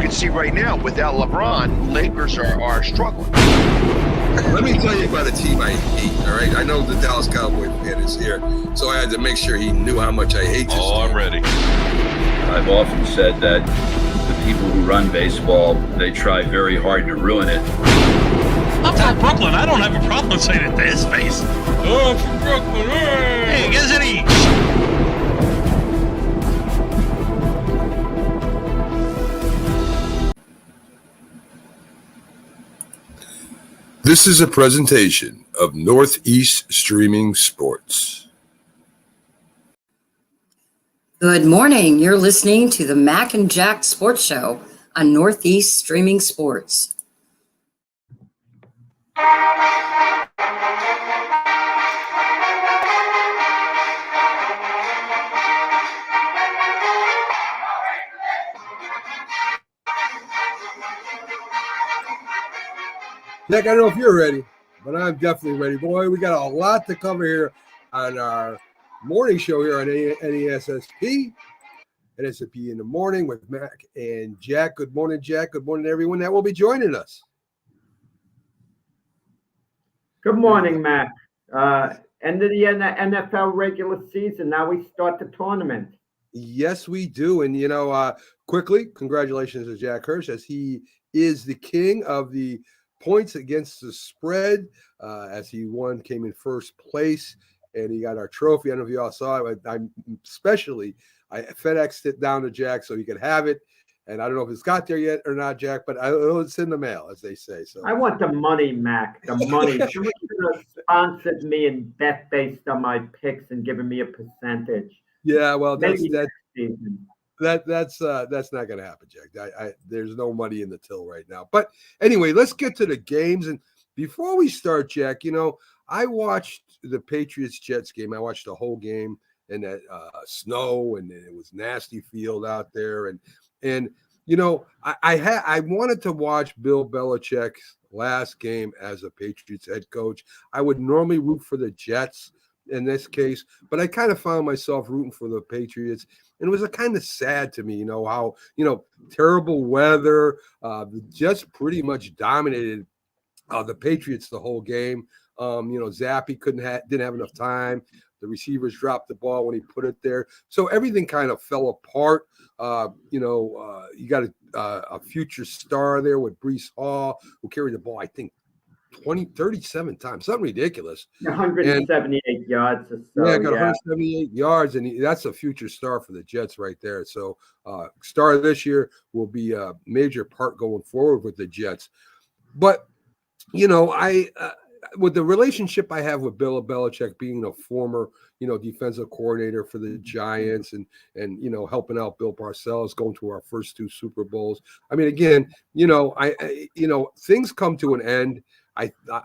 can see right now, without LeBron, Lakers are struggling. Let me tell you about a team I hate, all right? I know the Dallas Cowboy fan is here, so I had to make sure he knew how much I hate this team. I'm ready. I've often said that the people who run baseball, they try very hard to ruin it. I'm from Brooklyn. I don't have a problem saying it to his face. Oh, I'm from Brooklyn. Hey, guess any. This is a presentation of Northeast Streaming Sports. Good morning. You're listening to the Mac and Jack Sports Show on Northeast Streaming Sports. Nick, I don't know if you're ready, but I'm definitely ready. Boy, we got a lot to cover here on our morning show here on NESSP. NESSP in the morning with Mac and Jack. Good morning, Jack. Good morning, everyone that will be joining us. Good morning, Mac. End of the NFL regular season. Now we start the tournament. Yes, we do. And, quickly, congratulations to Jack Hirsch as he is the king of the points against the spread as he came in first place, and he got our trophy. I don't know if you all saw it. I FedExed it down to Jack so he could have it. And I don't know if it's got there yet or not, Jack, but it's in the mail, as they say. So I want the money, Mac. The money. Someone should have sponsored me and bet based on my picks and given me a percentage. Yeah, well, that's not going to happen, Jack. There's no money in the till right now. But anyway, let's get to the games. And before we start, Jack, I watched the Patriots-Jets game. I watched the whole game in that snow, and it was nasty field out there. And I wanted to watch Bill Belichick's last game as a Patriots head coach. I would normally root for the Jets in this case, but I kind of found myself rooting for the Patriots. And it was a kind of sad to me, how, terrible weather. The Jets pretty much dominated the Patriots the whole game. Zappy didn't have enough time. The receivers dropped the ball when he put it there. So everything kind of fell apart. You got a future star there with Breece Hall, who carried the ball, I think, 37 times, something ridiculous. 178 yards or so. Yeah, got 178 yards, and that's a future star for the Jets right there. So star this year will be a major part going forward with the Jets. But, with the relationship I have with Bill Belichick being a former, defensive coordinator for the Giants and helping out Bill Parcells going to our first two Super Bowls. I mean, again, things come to an end.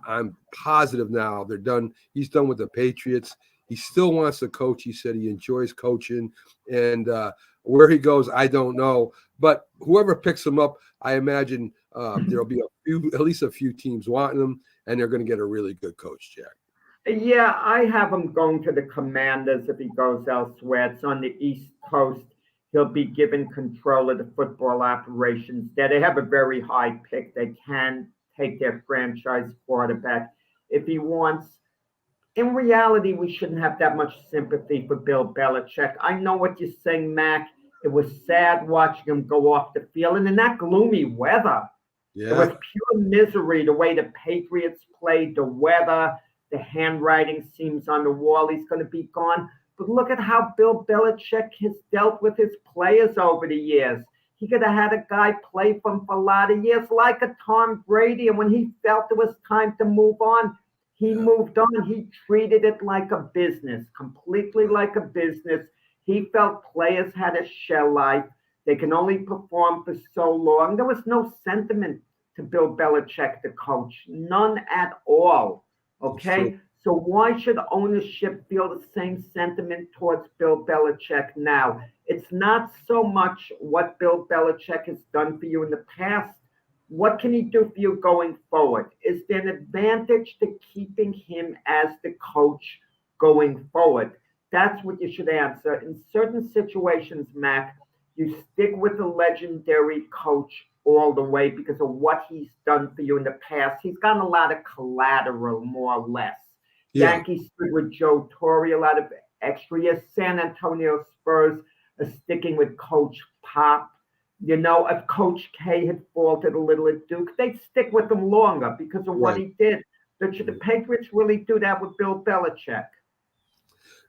I'm positive now they're done. He's done with the Patriots. He still wants to coach. He said he enjoys coaching, and where he goes, I don't know. But whoever picks him up, I imagine there'll be at least a few teams wanting him, and they're going to get a really good coach, Jack. Yeah, I have him going to the Commanders if he goes elsewhere. It's on the East Coast. He'll be given control of the football operations there. They have a very high pick. They can take their franchise quarterback if he wants. In reality, we shouldn't have that much sympathy for Bill Belichick. I know what you're saying, Mac. It was sad watching him go off the field. And in that gloomy weather, it was pure misery, the way the Patriots played, the weather, the handwriting seems on the wall. He's going to be gone. But look at how Bill Belichick has dealt with his players over the years. He could have had a guy play for him for a lot of years, like a Tom Brady. And when he felt it was time to move on, he moved on. He treated it like a business, completely like a business. He felt players had a shell life. They can only perform for so long. There was no sentiment to Bill Belichick, the coach. None at all. Okay? So why should ownership feel the same sentiment towards Bill Belichick now? It's not so much what Bill Belichick has done for you in the past. What can he do for you going forward? Is there an advantage to keeping him as the coach going forward? That's what you should answer. In certain situations, Mac, you stick with a legendary coach all the way because of what he's done for you in the past. He's gotten a lot of collateral, more or less. Yeah. Yankees stood with Joe Torre a lot of extra years. San Antonio Spurs are sticking with Coach Pop. You know, if Coach K had faltered a little at Duke, they'd stick with him longer because of what he did. The Patriots really do that with Bill Belichick.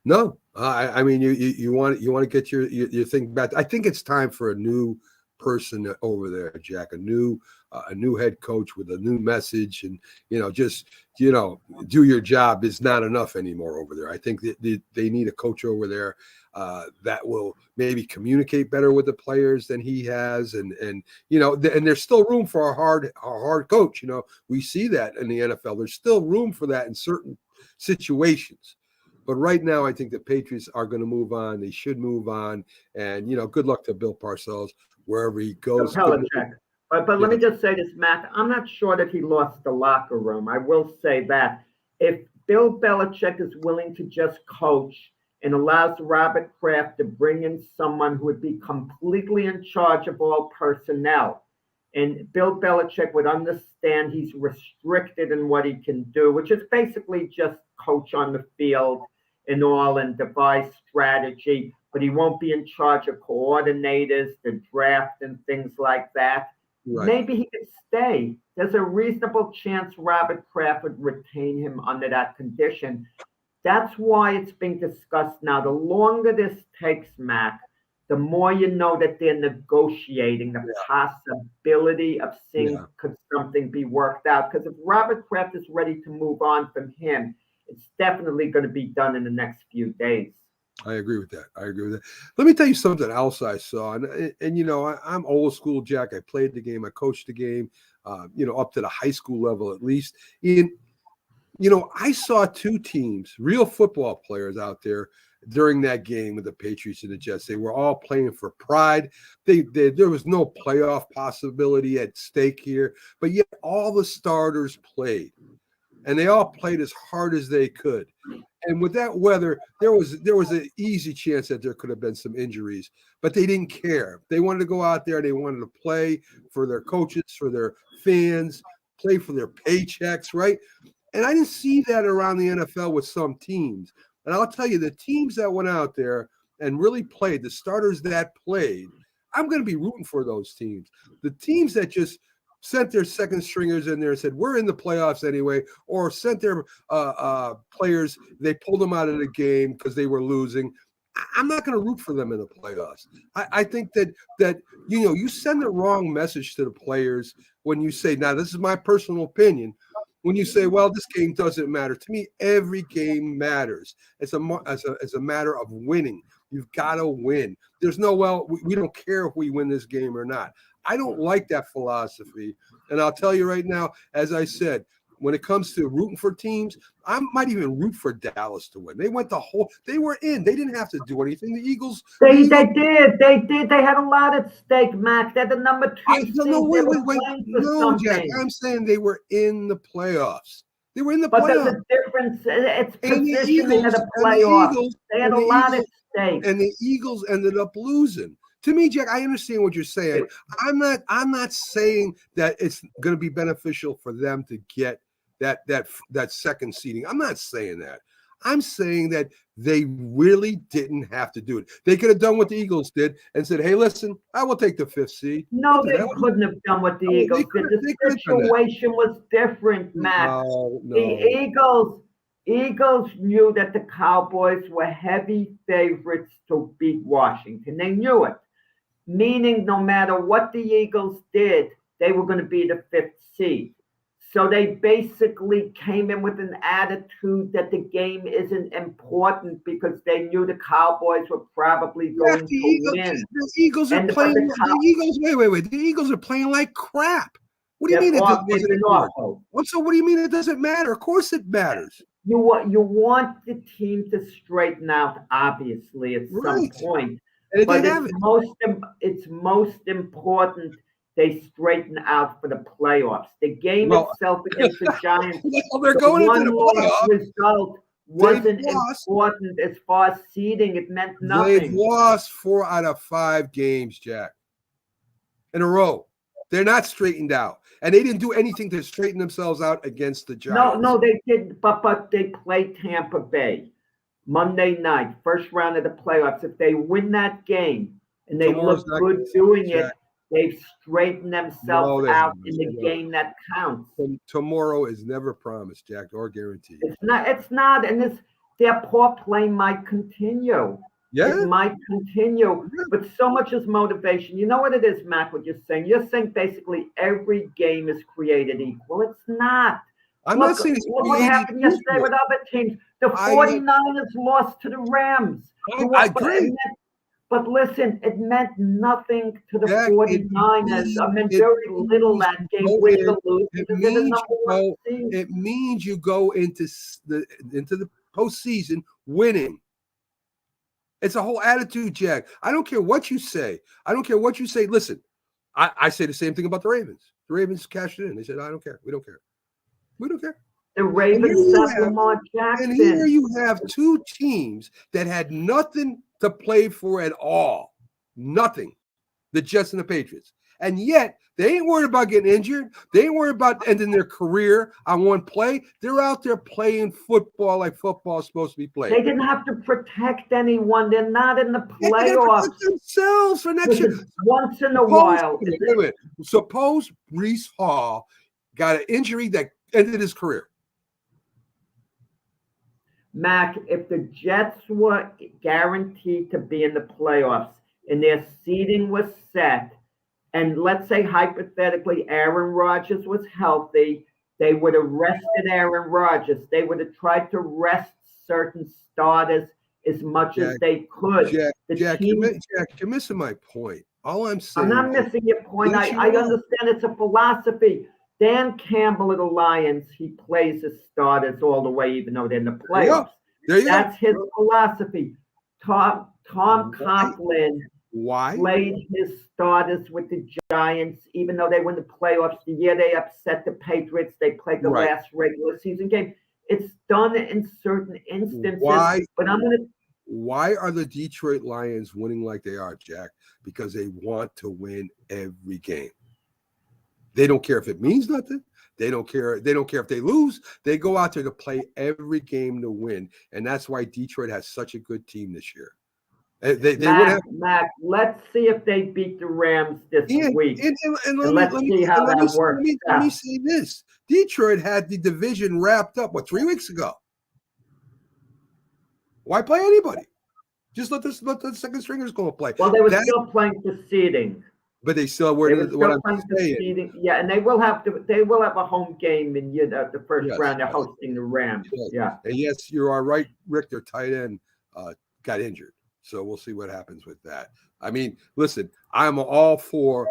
No, I mean, you want to get your thing back. I think it's time for a new person over there, Jack. A new head coach with a new message, and just do your job is not enough anymore over there. I think that they need a coach over there that will maybe communicate better with the players than he has, and there's still room for a hard coach. We see that in the NFL. There's still room for that in certain situations. But right now, I think the Patriots are going to move on. They should move on. And, good luck to Bill Parcells wherever he goes. Belichick. But let me just say this, Matt. I'm not sure that he lost the locker room. I will say that. If Bill Belichick is willing to just coach and allows Robert Kraft to bring in someone who would be completely in charge of all personnel, and Bill Belichick would understand he's restricted in what he can do, which is basically just coach on the field and all and devise strategy, but he won't be in charge of coordinators, the draft, and things like that. Right. Maybe he could stay. There's a reasonable chance Robert Kraft would retain him under that condition. That's why it's being discussed now. The longer this takes, Mac, the more you know that they're negotiating the possibility of seeing could something be worked out. Because if Robert Kraft is ready to move on from him, it's definitely going to be done in the next few days. I agree with that. Let me tell you something else I saw. And I'm old school, Jack. I played the game. I coached the game, up to the high school level at least. And, I saw two teams, real football players out there during that game with the Patriots and the Jets. They were all playing for pride. There was no playoff possibility at stake here, but yet all the starters played, and they all played as hard as they could. And with that weather, there was an easy chance that there could have been some injuries, but they didn't care. They wanted to go out there. They wanted to play for their coaches, for their fans, play for their paychecks, right? And I didn't see that around the NFL with some teams. And I'll tell you, the teams that went out there and really played, the starters that played, I'm going to be rooting for those teams. The teams that just sent their second stringers in there and said, we're in the playoffs anyway, or sent their players, they pulled them out of the game because they were losing. I'm not going to root for them in the playoffs. I think that you send the wrong message to the players when you say, now this is my personal opinion, when you say, well, this game doesn't matter. To me, every game matters. It's a matter of winning. You've got to win. There's no, well, we don't care if we win this game or not. I don't like that philosophy. And I'll tell you right now, as I said, when it comes to rooting for teams, I might even root for Dallas to win. They were in. They didn't have to do anything. The Eagles. They did. They had a lot at stake, Mac. They're the number 2 seed. Wait. No, Jack. I'm saying they were in the playoffs. They were in the playoffs. But there's a difference. It's positioning of the playoffs. They had a lot at stake. And the Eagles ended up losing. To me, Jack, I understand what you're saying. I'm not saying that it's going to be beneficial for them to get that second seeding. I'm not saying that. I'm saying that they really didn't have to do it. They could have done what the Eagles did and said, hey, listen, I will take the 5th seed. No, they couldn't have done what the Eagles did. The situation was different, Matt. No. The Eagles knew that the Cowboys were heavy favorites to beat Washington. They knew it, meaning no matter what the Eagles did, they were going to be the 5th seed. So they basically came in with an attitude that the game isn't important because they knew the Cowboys were probably going to win. The Eagles are playing. The Eagles are playing like crap. What do you mean it doesn't matter? So what do you mean it doesn't matter? Of course it matters. You want the team to straighten out, obviously, at some point. But it's most important they straighten out for the playoffs. The game itself against the Giants, they're going into the playoffs. Result wasn't important as far as seeding. It meant nothing. They've lost 4 out of 5 games, Jack, in a row. They're not straightened out, and they didn't do anything to straighten themselves out against the Giants. No, they did, but they played Tampa Bay Monday night, first round of the playoffs. If they win that game and they Tomorrow's look good doing it, Jack. they've straightened themselves No, they out haven't. in the game that counts. Tomorrow is never promised, Jack, or guaranteed. It's not, and their poor play might continue. Yeah. It might continue, but so much is motivation. You know what it is, Mac, what you're saying? You're saying basically every game is created equal. It's not. I'm not saying it's look what happened yesterday with other teams. The 49ers lost to the Rams. I agree. But listen, it meant nothing to the Jack, 49ers. I meant very little that game, win or lose. It means you go into the postseason winning. It's a whole attitude, Jack. I don't care what you say. Listen, I say the same thing about the Ravens. The Ravens cashed it in. They said, I don't care. We don't care. We don't care. The Ravens sent Lamar Jackson. And here you have two teams that had nothing to play for at all. Nothing. The Jets and the Patriots. And yet, they ain't worried about getting injured. They ain't worried about ending their career on one play. They're out there playing football like football is supposed to be played. They didn't have to protect anyone. They're not in the playoffs. They protect themselves for next year. Once in a while. Suppose Breece Hall got an injury that ended his career. Mac, if the Jets were guaranteed to be in the playoffs and their seeding was set, and let's say hypothetically Aaron Rodgers was healthy, they would have rested Aaron Rodgers. They would have tried to rest certain starters as much as they could. Jack, you're missing my point. All I'm saying. I'm not missing your point. I understand it's a philosophy. Dan Campbell of the Lions, he plays his starters all the way, even though they're in the playoffs. That's his philosophy. Tom Coughlin played his starters with the Giants, even though they won the playoffs. The year they upset the Patriots, they played the last regular season game. It's done in certain instances. Why are the Detroit Lions winning like they are, Jack? Because they want to win every game. They don't care if it means nothing. They don't care. They don't care if they lose. They go out there to play every game to win, and that's why Detroit has such a good team this year. Mac, let's see if they beat the Rams this week. Let's see how that works. Let me say this: Detroit had the division wrapped up 3 weeks ago. Why play anybody? Just let the second stringers go and play. Well, they were still playing for seeding. But they still were what I'm saying. Yeah, and they will have a home game in the first round. They're hosting the Rams. Yeah. And yes, you are right, Rick. Their tight end got injured. So we'll see what happens with that. I mean, listen, I am all for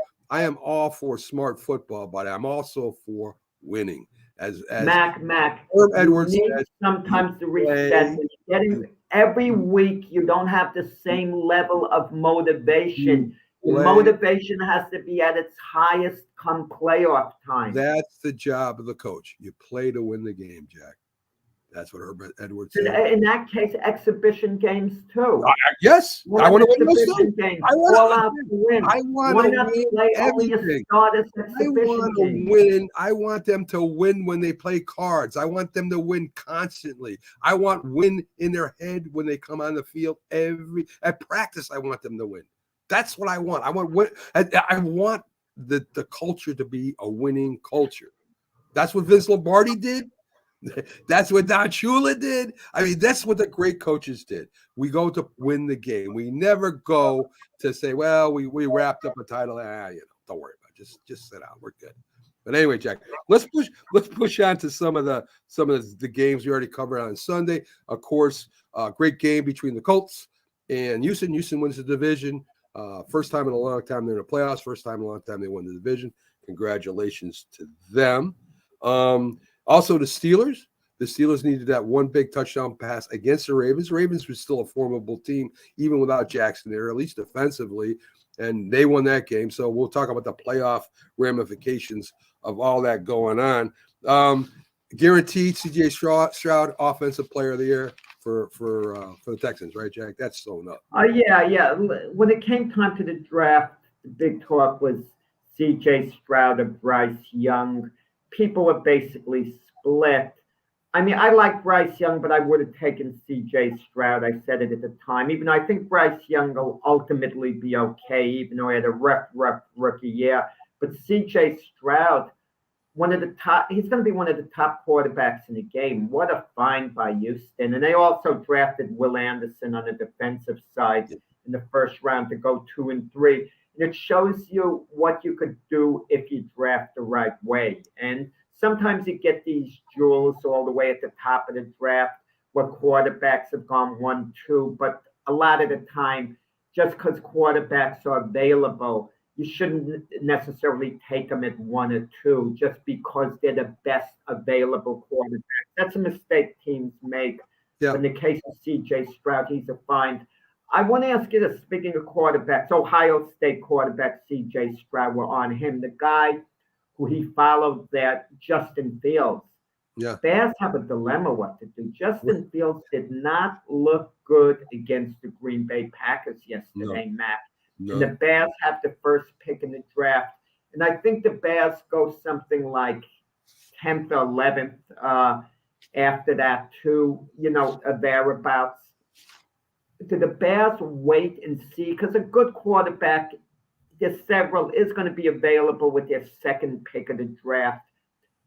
smart football, but I'm also for winning. As Mac, Herm Edwards said, sometimes to reset. Every week, you don't have the same level of motivation. Motivation has to be at its highest come playoff time. That's the job of the coach. You play to win the game, Jack. That's what Herbert Edwards said. In that case, exhibition games too. Yes, I want to win those too. I want to win. I want to win everything. I want them to win when they play cards. I want them to win constantly. I want win in their head when they come on the field. At practice, I want them to win. That's what I want. I want the culture to be a winning culture. That's what Vince Lombardi did. That's what Don Shula did. I mean, that's what the great coaches did. We go to win the game. We never go to say, well, we wrapped up a title. Don't worry about it. Just sit out. We're good. But anyway, Jack, let's push on to some of the games we already covered on Sunday. Of course, great game between the Colts and Houston. Houston wins the division. First time in a long time they're in the playoffs. First time in a long time they won the division. Congratulations to them. Also, the Steelers. The Steelers needed that one big touchdown pass against the Ravens. The Ravens was still a formidable team, even without Jackson there, at least defensively, and they won that game. So we'll talk about the playoff ramifications of all that going on. Guaranteed C.J. Stroud, Offensive Player of the Year for the Texans, right, Jack? That's sewn up. Yeah. When it came time to the draft, the big talk was C.J. Stroud or Bryce Young. People are basically split. I mean, I like Bryce Young, but I would have taken C.J. Stroud. I said it at the time. Even though I think Bryce Young will ultimately be okay, even though he had a rough rookie year. But C.J. Stroud, he's going to be one of the top quarterbacks in the game. What a find by Houston. And they also drafted Will Anderson on the defensive side in the first round to go 2 and 3. And it shows you what you could do if you draft the right way. And sometimes you get these jewels all the way at the top of the draft where quarterbacks have gone 1, 2, but a lot of the time, just because quarterbacks are available, you shouldn't necessarily take them at 1 or 2 just because they're the best available quarterback. That's a mistake teams make. Yeah. In the case of C.J. Stroud, he's a find. I want to ask you this, speaking of quarterbacks, Ohio State quarterback C.J. Stroud, we're on him. The guy who he followed there, Justin Fields. Yeah. Bears have a dilemma what to do. Justin Fields did not look good against the Green Bay Packers yesterday, Matt. No. And the Bears have the first pick in the draft. And I think the Bears go something like 10th or 11th after that too, thereabouts. Do the Bears wait and see? Because a good quarterback, there's several, is going to be available with their second pick of the draft.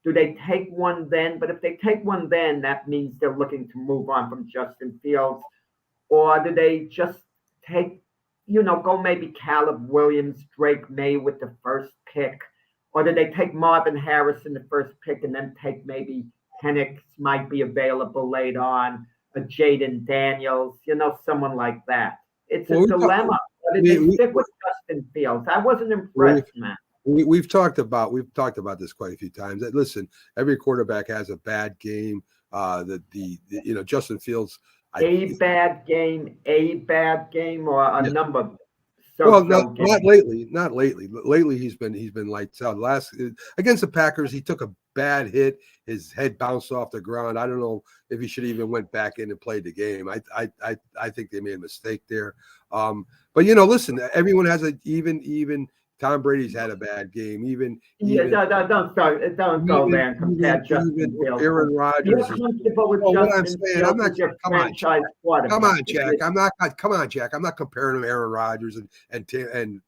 Do they take one then? But if they take one then, that means they're looking to move on from Justin Fields. Or do they just take, go maybe Caleb Williams, Drake May with the first pick? Or do they take Marvin Harrison the first pick and then take maybe Penix might be available later on, a Jaden Daniels, someone like that? It's a dilemma. But they stick with Justin Fields. I wasn't impressed, man. We've talked about this quite a few times. That listen, every quarterback has a bad game. Justin Fields. A bad game, or a number. Not lately. Lately, he's been lights out. Against the Packers, he took a bad hit. His head bounced off the ground. I don't know if he should even went back in and played the game. I think they made a mistake there. But listen, everyone has even. Tom Brady's had a bad game. Don't go there and compare Justin Fields. Aaron Rodgers. You're comfortable with Justin Fields. I'm not. Come on, Jack. I'm not comparing him to Aaron Rodgers and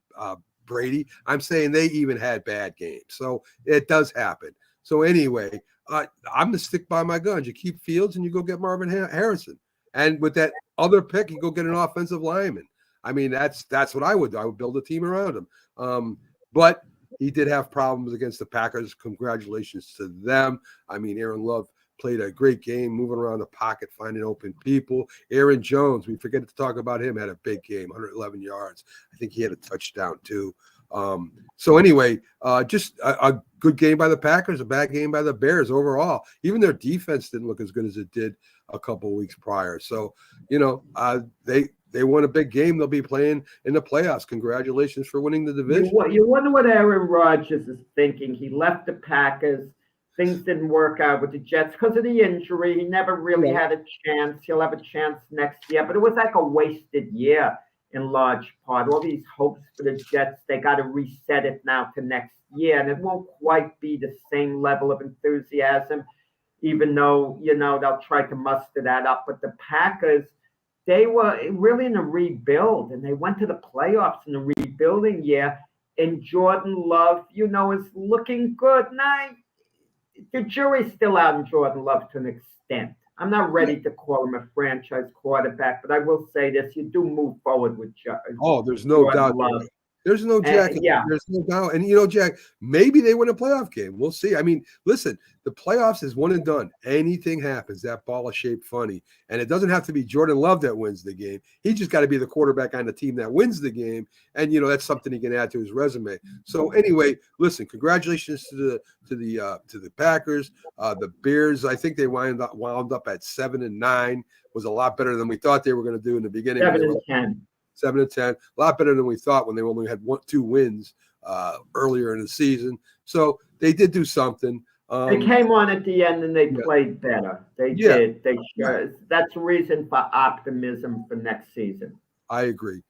Brady. I'm saying they even had bad games. So it does happen. So anyway, I'm gonna stick by my guns. You keep Fields and you go get Marvin Harrison, and with that other pick, you go get an offensive lineman. I mean, that's what I would do. I would build a team around him. But he did have problems against the Packers. Congratulations to them. I mean, Aaron Love played a great game, moving around the pocket, finding open people. Aaron Jones, we forget to talk about him, had a big game, 111 yards. I think he had a touchdown too. So anyway, just a good game by the Packers, a bad game by the Bears overall. Even their defense didn't look as good as it did a couple of weeks prior. So, they won a big game. They'll be playing in the playoffs. Congratulations for winning the division. You wonder what Aaron Rodgers is thinking. He left the Packers. Things didn't work out with the Jets because of the injury. He never really had a chance. He'll have a chance next year. But it was like a wasted year in large part. All these hopes for the Jets, they got to reset it now to next year. And it won't quite be the same level of enthusiasm, even though, they'll try to muster that up. But the Packers, they were really in a rebuild, and they went to the playoffs in the rebuilding year. And Jordan Love, is looking good. Now, the jury's still out on Jordan Love to an extent. I'm not ready to call him a franchise quarterback, but I will say this: you do move forward with Jordan. Oh, there's no doubt. Love. There's no Jack. There's no doubt. And Jack, maybe they win a playoff game. We'll see. I mean, listen, the playoffs is one and done. Anything happens. That ball is shaped funny. And it doesn't have to be Jordan Love that wins the game. He just got to be the quarterback on the team that wins the game. And that's something he can add to his resume. So anyway, listen, congratulations to the Packers. The Bears, I think they wound up at 7-9. Was a lot better than we thought they were going to do in the beginning. 7-10. 7-10, a lot better than we thought when they only had 2 wins earlier in the season. So they did do something. They came on at the end and they played better. They did. That's a reason for optimism for next season. I agree.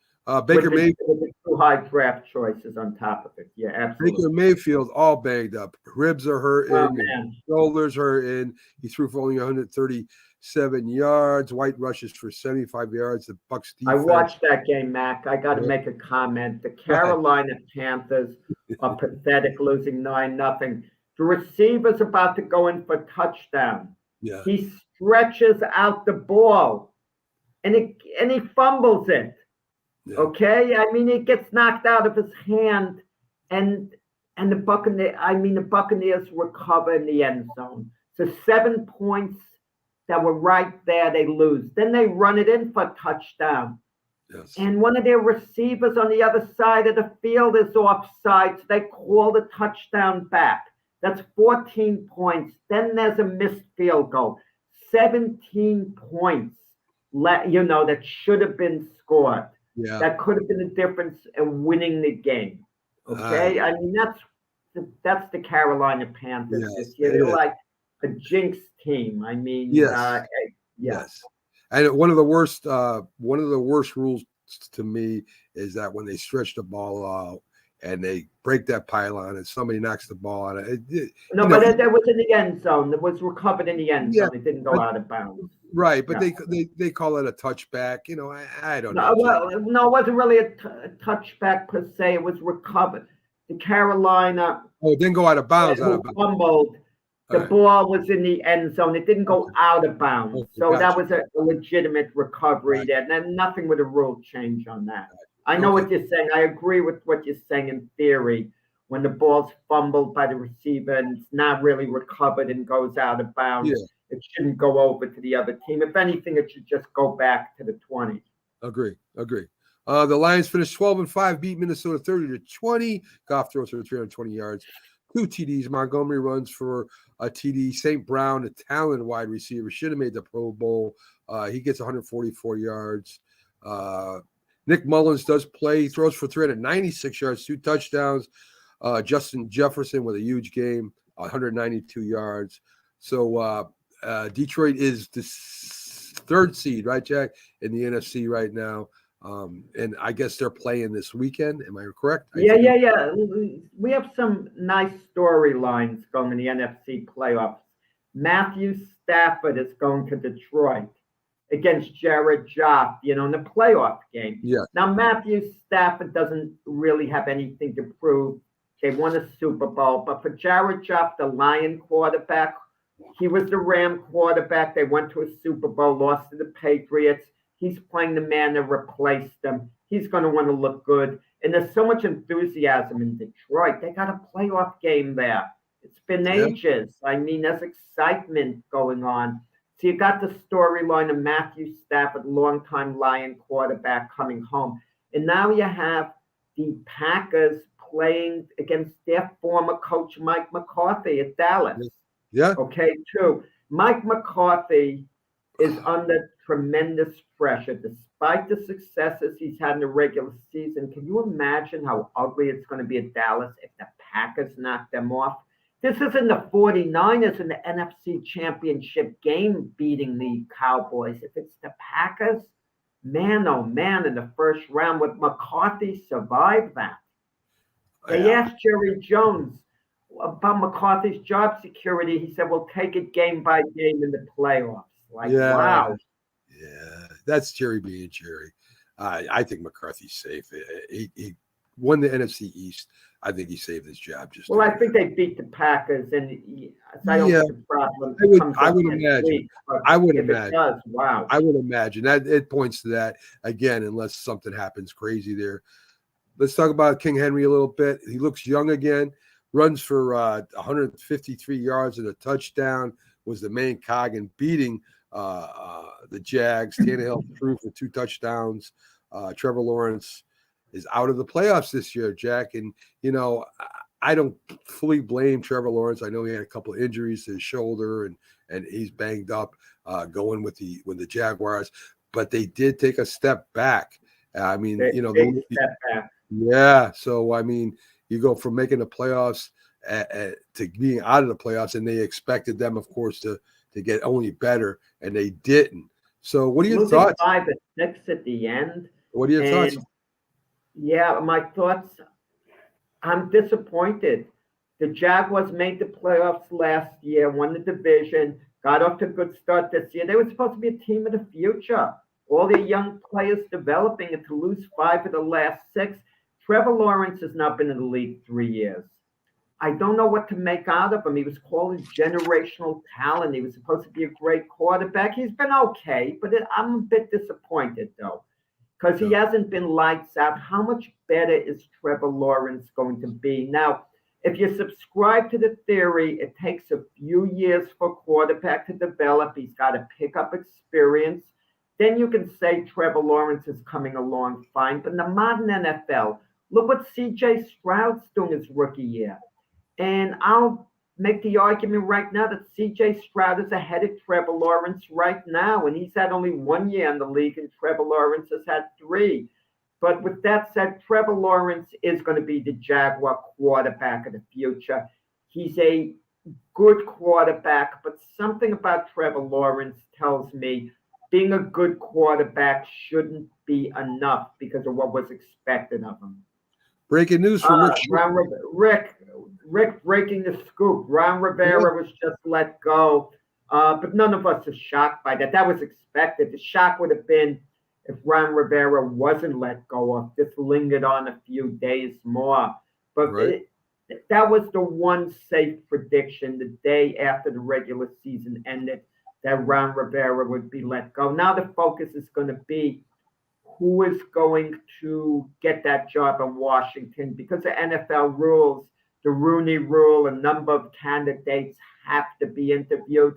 Baker Mayfield. With the 2 high draft choices on top of it. Yeah, absolutely. Baker Mayfield all banged up. Ribs are hurting. Oh, man. Shoulders hurting. He threw for only 137 yards. White rushes for 75 yards. The Bucs I defense. watched that game, Mac. I got to make a comment. The Carolina Panthers are pathetic, losing 9-0. The receiver's about to go in for a touchdown. Yeah. He stretches out the ball, and he fumbles it. Yeah. Okay, I mean, it gets knocked out of his hand, and the Buccaneers recover in the end zone. So 7 points that were right there, they lose. Then they run it in for a touchdown. Yes. And one of their receivers on the other side of the field is offside, so they call the touchdown back. That's 14 points. Then there's a missed field goal. 17 points, that should have been scored. Yeah. That could have been the difference in winning the game. Okay? I mean, that's the Carolina Panthers this year. They're like a jinx team. I mean, yes. And one of the worst rules to me is that when they stretch the ball out and they break that pylon and somebody knocks the ball on it. It was in the end zone. It was recovered in the end zone. It didn't go out of bounds. Right, but they call it a touchback. I don't know. No, it wasn't really a touchback per se. It was recovered. The Carolina. Oh, it didn't go out of bounds. Fumbled. The ball was in the end zone. It didn't go out of bounds. So that was a legitimate recovery there. And nothing with a rule change on that. I know what you're saying. I agree with what you're saying in theory. When the ball's fumbled by the receiver and it's not really recovered and goes out of bounds, it shouldn't go over to the other team. If anything, it should just go back to the 20. Agree. The Lions finished 12-5, beat Minnesota 30-20. Goff throws for 320 yards, 2 TDs. Montgomery runs for a TD. St. Brown, a talented wide receiver, should have made the Pro Bowl. He gets 144 yards. Nick Mullins does play. He throws for 396 yards, 2 touchdowns. Justin Jefferson with a huge game, 192 yards. So Detroit is the 3rd seed, right, Jack, in the NFC right now. And I guess they're playing this weekend. Am I correct? Yeah. We have some nice storylines going in the NFC playoffs. Matthew Stafford is going to Detroit against Jared Goff, in the playoff game. Yeah. Now, Matthew Stafford doesn't really have anything to prove. They won a Super Bowl. But for Jared Goff, the Lion quarterback, he was the Ram quarterback. They went to a Super Bowl, lost to the Patriots. He's playing the man that replaced them. He's going to want to look good. And there's so much enthusiasm in Detroit. They got a playoff game there. It's been ages. I mean, there's excitement going on. So you got the storyline of Matthew Stafford, longtime Lion quarterback, coming home. And now you have the Packers playing against their former coach, Mike McCarthy at Dallas. Yeah. Okay, too. Mike McCarthy is under tremendous pressure. Despite the successes he's had in the regular season, can you imagine how ugly it's going to be at Dallas if the Packers knock them off? This isn't the 49ers in the NFC Championship game beating the Cowboys. If it's the Packers, man, oh man, in the first round, would McCarthy survive that? They asked Jerry Jones about McCarthy's job security. He said, we'll take it game by game in the playoffs. Wow. Yeah, that's Jerry being Jerry. I think McCarthy's safe. He won the NFC East. I think he saved his job. I think they beat the Packers, and I don't think the problem. I would imagine. I would imagine. It does, wow. I would imagine that it points to that again, unless something happens crazy there. Let's talk about King Henry a little bit. He looks young again. Runs for 153 yards and a touchdown. Was the main cog in beating the Jags. Tannehill threw for 2 touchdowns. Trevor Lawrence is out of the playoffs this year, Jack. And, I don't fully blame Trevor Lawrence. I know he had a couple of injuries to his shoulder and he's banged up going with the Jaguars. But they did take a step back. I mean, step back. Yeah. So, I mean, you go from making the playoffs to being out of the playoffs, and they expected them, of course, to get only better, and they didn't. So what are your thoughts? 5-6 at the end. What are your thoughts? Yeah, my thoughts. I'm disappointed. The Jaguars made the playoffs last year, won the division, got off to a good start this year. They were supposed to be a team of the future. All their young players developing, and to lose 5 of the last 6. Trevor Lawrence has not been in the league 3 years. I don't know what to make out of him. He was called a generational talent. He was supposed to be a great quarterback. He's been okay, but I'm a bit disappointed though, because he hasn't been lights out. How much better is Trevor Lawrence going to be? Now, if you subscribe to the theory, it takes a few years for a quarterback to develop. He's got to pick up experience. Then you can say Trevor Lawrence is coming along fine. But in the modern NFL, look what CJ Stroud's doing his rookie year. And I'll make the argument right now that CJ Stroud is ahead of Trevor Lawrence right now. And he's had only 1 year in the league, and Trevor Lawrence has had 3. But with that said, Trevor Lawrence is going to be the Jaguar quarterback of the future. He's a good quarterback, but something about Trevor Lawrence tells me being a good quarterback shouldn't be enough because of what was expected of him. Breaking news from Rick, breaking the scoop. Ron Rivera was just let go, but none of us are shocked by that. That was expected. The shock would have been if Ron Rivera wasn't let go or just lingered on a few days more. But that was the one safe prediction the day after the regular season ended, that Ron Rivera would be let go. Now the focus is going to be who is going to get that job in Washington, because the NFL rules, the Rooney Rule, a number of candidates have to be interviewed.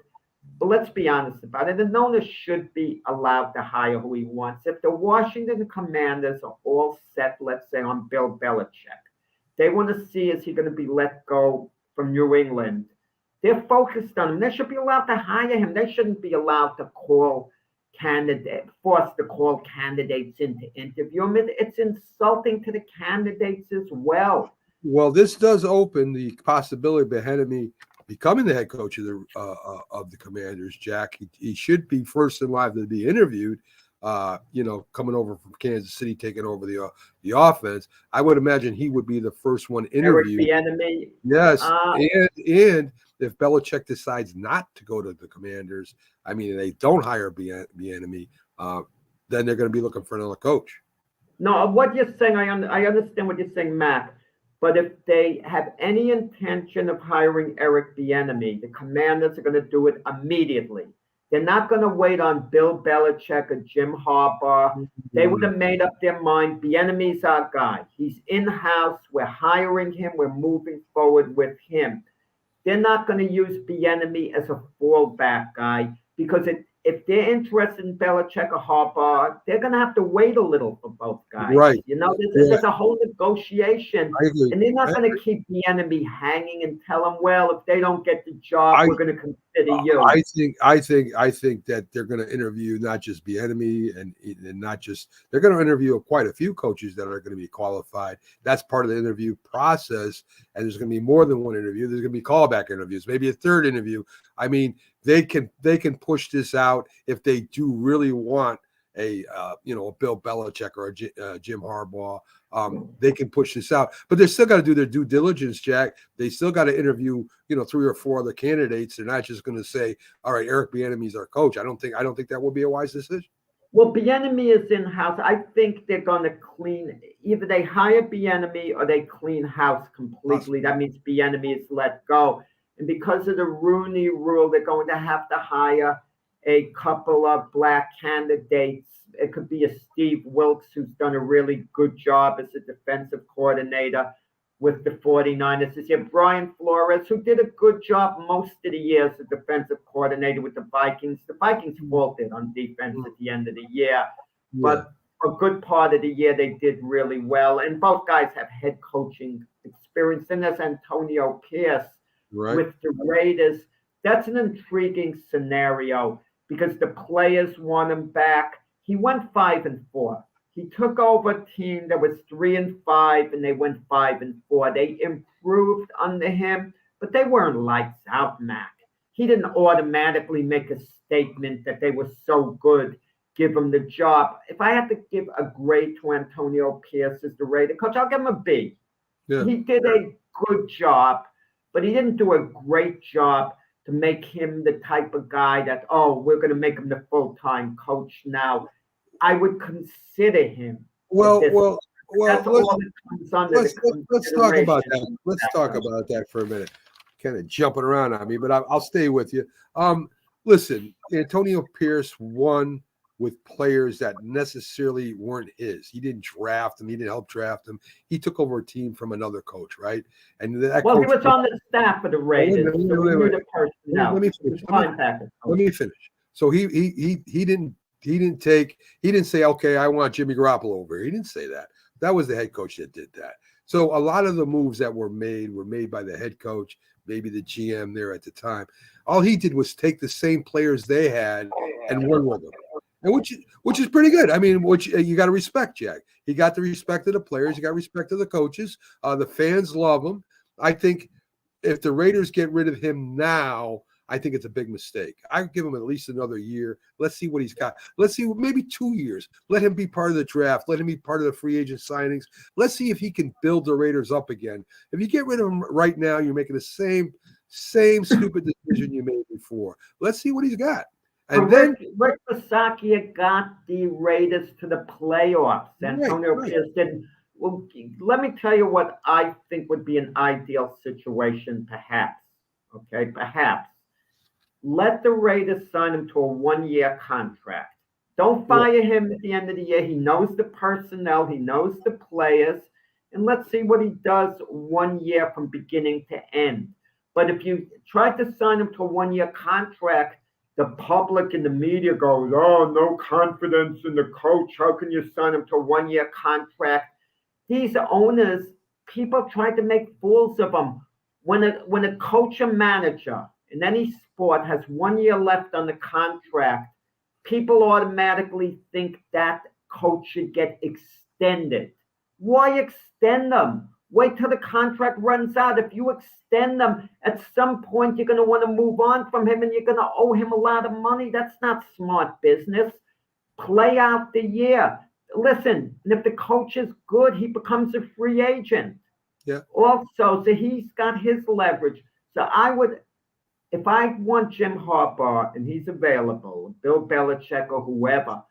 But let's be honest about it. An owner should be allowed to hire who he wants. If the Washington Commanders are all set, let's say, on Bill Belichick, they want to see, is he going to be let go from New England? They're focused on him. They should be allowed to hire him. They shouldn't be allowed to forced to call candidates in to interview them. It's insulting to the candidates as well. Well, this does open the possibility of Bieniemy becoming the head coach of the Commanders. Jack, he should be first in line to be interviewed. Coming over from Kansas City, taking over the offense. I would imagine he would be the first one interviewed. Eric Bieniemy. Yes, and if Belichick decides not to go to the Commanders, I mean, they don't hire Bieniemy, then they're going to be looking for another coach. No, what you're saying, I understand what you're saying, Mac. But if they have any intention of hiring Eric Bieniemy, the Commanders are going to do it immediately. They're not going to wait on Bill Belichick or Jim Harbaugh. They would have made up their mind. Bieniemy's our guy. He's in-house. We're hiring him. We're moving forward with him. They're not going to use Bieniemy as a fallback guy, because if they're interested in Belichick or Harbaugh, they're going to have to wait a little for both guys. Right. There's a whole negotiation. I agree. And they're not going to keep Bieniemy hanging and tell them, well, if they don't get the job, we're going to consider you. I think that they're going to interview not just Bieniemy and not just, they're going to interview quite a few coaches that are going to be qualified. That's part of the interview process. And there's going to be more than one interview. There's going to be callback interviews, maybe a third interview. I mean, they can push this out if they do really want a Bill Belichick or a Jim Harbaugh. They can push this out, but they still got to do their due diligence, Jack. They still got to interview 3 or 4 other candidates. They're not just going to say, all right, Eric Bieniemy's our coach. I don't think that would be a wise decision. Well, Bieniemy is in-house. I think they're going to either they hire Bieniemy or they clean house completely. That means Bieniemy is let go. And because of the Rooney Rule, they're going to have to hire a couple of black candidates. It could be a Steve Wilkes, who's done a really good job as a defensive coordinator with the 49ers this year. Brian Flores, who did a good job most of the year as a defensive coordinator with the Vikings. The Vikings faltered on defense at the end of the year. But a good part of the year, they did really well. And both guys have head coaching experience. And there's Antonio Pierce with the Raiders. That's an intriguing scenario because the players want him back. He went 5-4. He took over a team that was 3-5, and they went 5-4. They improved under him, but they weren't lights out, Mac. He didn't automatically make a statement that they were so good, give him the job. If I had to give a grade to Antonio Pierce as the Raider coach, I'll give him a B. Yeah. He did a good job, but he didn't do a great job to make him the type of guy that, oh, we're going to make him the full-time coach now. I would consider him. Well, That's all that comes under let's talk about that. consideration. Let's talk about that for a minute. Kind of jumping around on me, but I'll stay with you. Listen, Antonio Pierce won with players that necessarily weren't his. He didn't draft them. He didn't help draft them. He took over a team from another coach, right? And that Well, coach, he was on the staff of the Raiders. So we knew the personnel. Let me finish. So he didn't say, okay, I want Jimmy Garoppolo over here. He didn't say that. That was the head coach that did that. So a lot of the moves that were made by the head coach, maybe the GM there at the time. All he did was take the same players they had and run with them. And which is pretty good. I mean, which you got to respect, Jack. He got the respect of the players. You got respect of the coaches. The fans love him. I think if the Raiders get rid of him now, I think it's a big mistake. I would give him at least another year. Let's see what he's got. Let's see, maybe 2 years. Let him be part of the draft. Let him be part of the free agent signings. Let's see if he can build the Raiders up again. If you get rid of him right now, you're making the same stupid decision you made before. Let's see what he's got. And then Rick Bisaccia got the Raiders to the playoffs. Antonio Pierce didn't. Well, let me tell you what I think would be an ideal situation, perhaps. Okay, perhaps. Let the Raiders sign him to a 1-year contract. Don't fire him at the end of the year. He knows the personnel. He knows the players. And let's see what he does 1 year from beginning to end. But if you try to sign him to a 1-year contract, the public and the media goes, oh, no confidence in the coach. How can you sign him to a 1-year contract? These owners, people try to make fools of them. When a coach or manager in any sport has 1 year left on the contract, people automatically think that coach should get extended. Why extend them? Wait till the contract runs out. If you extend them, at some point you're going to want to move on from him and you're going to owe him a lot of money. That's not smart business. Play out the year. Listen, and if the coach is good, he becomes a free agent. Yeah. Also, so he's got his leverage. So I would, if I want Jim Harbaugh and he's available, Bill Belichick or whoever,